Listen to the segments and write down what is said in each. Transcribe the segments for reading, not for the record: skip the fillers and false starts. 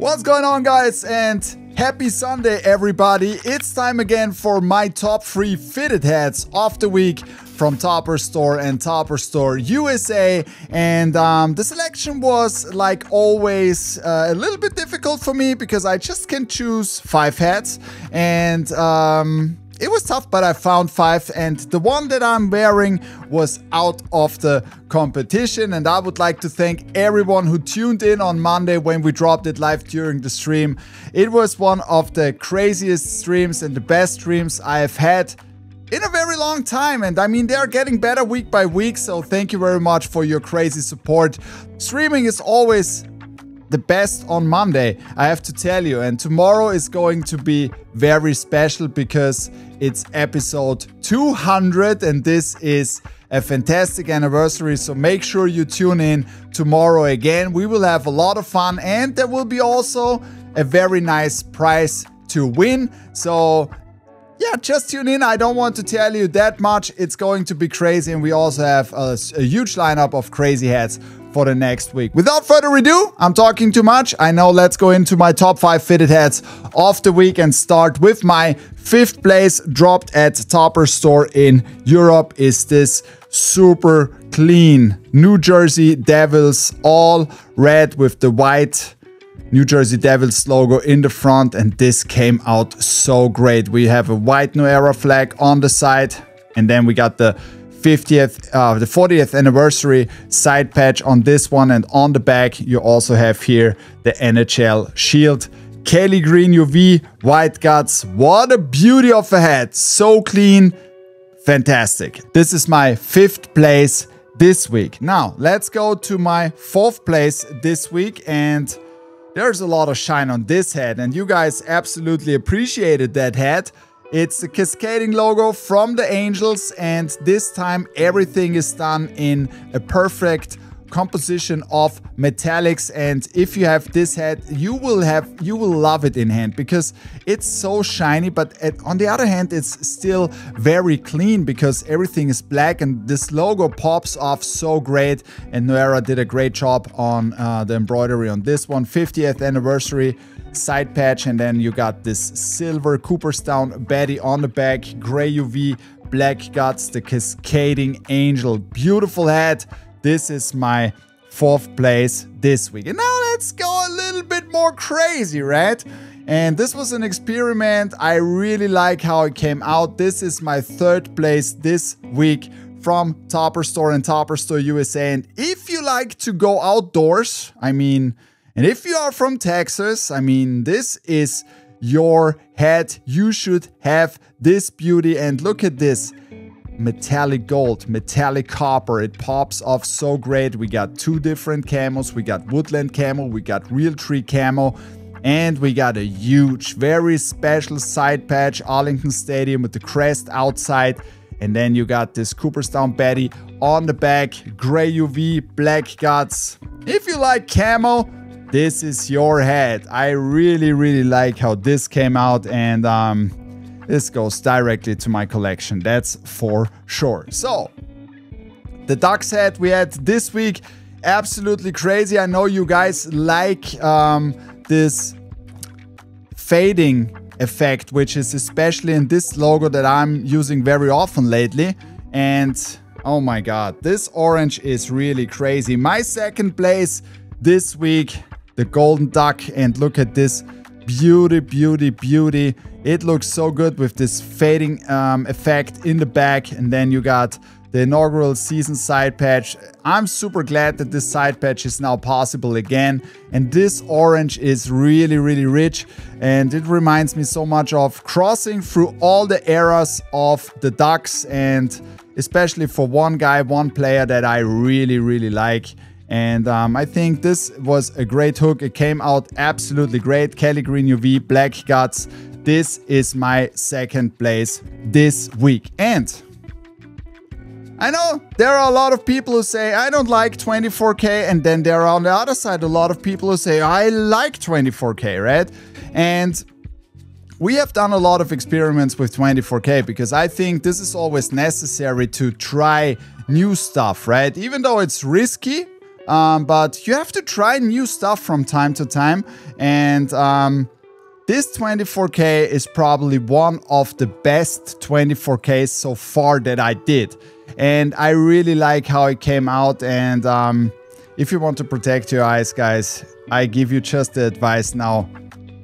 What's going on, guys, and happy Sunday, everybody. It's time again for my top 3 fitted hats of the week from Topperzstore and Topperzstore USA. And the selection was, like always, a little bit difficult for me because I just can choose 5 hats. And it was tough, but I found 5, and the one that I'm wearing was out of the competition. And I would like to thank everyone who tuned in on Monday when we dropped it live during the stream. It was one of the craziest streams and the best streams I have had in a very long time. And I mean, they're getting better week by week, so thank you very much for your crazy support. Streaming is always the best on Monday, I have to tell you, and tomorrow is going to be very special because it's episode 200 and this is a fantastic anniversary, so make sure you tune in tomorrow again. We will have a lot of fun and there will be also a very nice prize to win, so yeah, just tune in. I don't want to tell you that much. It's going to be crazy, and we also have a huge lineup of crazy hats for the next week. Without further ado, I'm talking too much. I know, let's go into my top 5 fitted hats of the week and start with my 5th place dropped at Topperzstore in Europe is this super clean New Jersey Devils, all red with the white New Jersey Devils logo in the front, and this came out so great. We have a white New Era flag on the side, and then we got the 40th anniversary side patch on this one, and on the back you also have here the NHL shield. Kelly green UV, white guts. What a beauty of a hat, so clean, fantastic. This is my 5th place this week. Now let's go to my 4th place this week, and there's a lot of shine on this hat, and you guys absolutely appreciated that hat. It's the cascading logo from the Angels, and this time everything is done in a perfect composition of metallics. And if you have this hat, you will love it in hand because it's so shiny, but on the other hand it's still very clean because everything is black, and this logo pops off so great. And Noera did a great job on the embroidery on this one. 50th anniversary side patch, and then you got this silver Cooperstown Betty on the back, gray UV, black guts, the cascading angel. Beautiful hat. This is my 4th place this week. And now let's go a little bit more crazy, right? And this was an experiment. I really like how it came out. This is my 3rd place this week from Topperzstore and Topperzstore USA. And if you like to go outdoors, I mean, and if you are from Texas, I mean, this is your hat. You should have this beauty. And look at this. Metallic gold, metallic copper. It pops off so great. We got 2 different camos. We got woodland camo, we got real tree camo, and we got a huge, very special side patch, Arlington Stadium with the crest outside. And then you got this Cooperstown Betty on the back, gray UV, black guts. If you like camo, this is your hat. I really like how this came out, and this goes directly to my collection, that's for sure. So, the Ducks hat we had this week, absolutely crazy. I know you guys like this fading effect, which is especially in this logo that I'm using very often lately. And oh my god, this orange is really crazy. My 2nd place this week, the Golden Duck, and look at this beauty. It looks so good with this fading effect in the back, and then you got the inaugural season side patch. I'm super glad that this side patch is now possible again, and this orange is really rich, and it reminds me so much of crossing through all the eras of the Ducks, and especially for one guy, one player that I really like. And I think this was a great hook. It came out absolutely great. Kelly green UV, black guts. This is my 2nd place this week. And I know there are a lot of people who say, I don't like 24K. And then there are on the other side a lot of people who say, I like 24K, right? And we have done a lot of experiments with 24K because I think this is always necessary to try new stuff, right? Even though it's risky, but you have to try new stuff from time to time. And this 24K is probably one of the best 24Ks so far that I did. And I really like how it came out. And if you want to protect your eyes, guys, I give you just the advice now.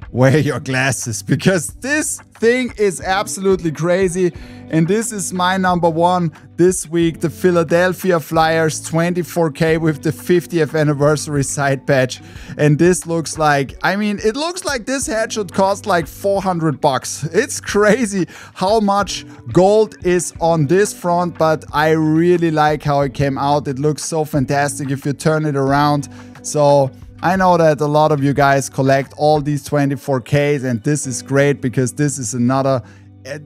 Wear your glasses, because this thing is absolutely crazy. And this is my number one this week, the Philadelphia Flyers 24K with the 50th anniversary side patch. And this looks like, I mean, it looks like this hat should cost like 400 bucks. It's crazy how much gold is on this front, but I really like how it came out. It looks so fantastic if you turn it around. So I know that a lot of you guys collect all these 24Ks, and this is great because this is another,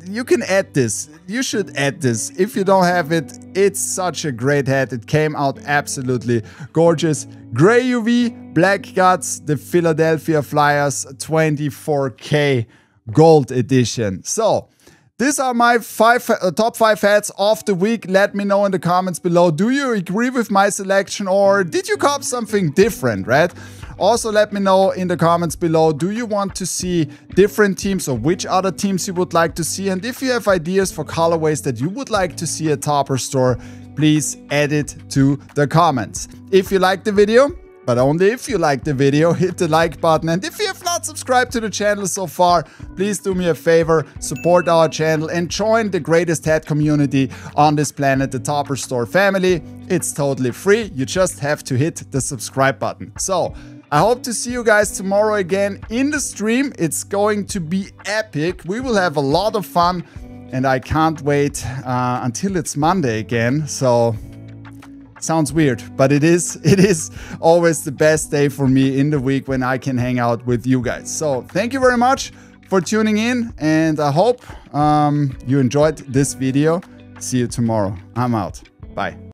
you can add this, you should add this. If you don't have it, it's such a great hat. It came out absolutely gorgeous. Gray UV, black guts, the Philadelphia Flyers 24K gold edition. So these are my top 5 hats of the week. Let me know in the comments below. Do you agree with my selection, or did you cop something different, right? Also, let me know in the comments below, do you want to see different teams, or which other teams you would like to see? And if you have ideas for colorways that you would like to see at Topperzstore, please add it to the comments. If you liked the video, but only if you like the video, hit the like button. And if you have not subscribed to the channel so far, please do me a favor, support our channel and join the greatest hat community on this planet, the Topperzstore family. It's totally free. You just have to hit the subscribe button. So I hope to see you guys tomorrow again in the stream. It's going to be epic. We will have a lot of fun, and I can't wait until it's Monday again. So sounds weird, but it is always the best day for me in the week when I can hang out with you guys. So thank you very much for tuning in, and I hope you enjoyed this video. See you tomorrow. I'm out. Bye.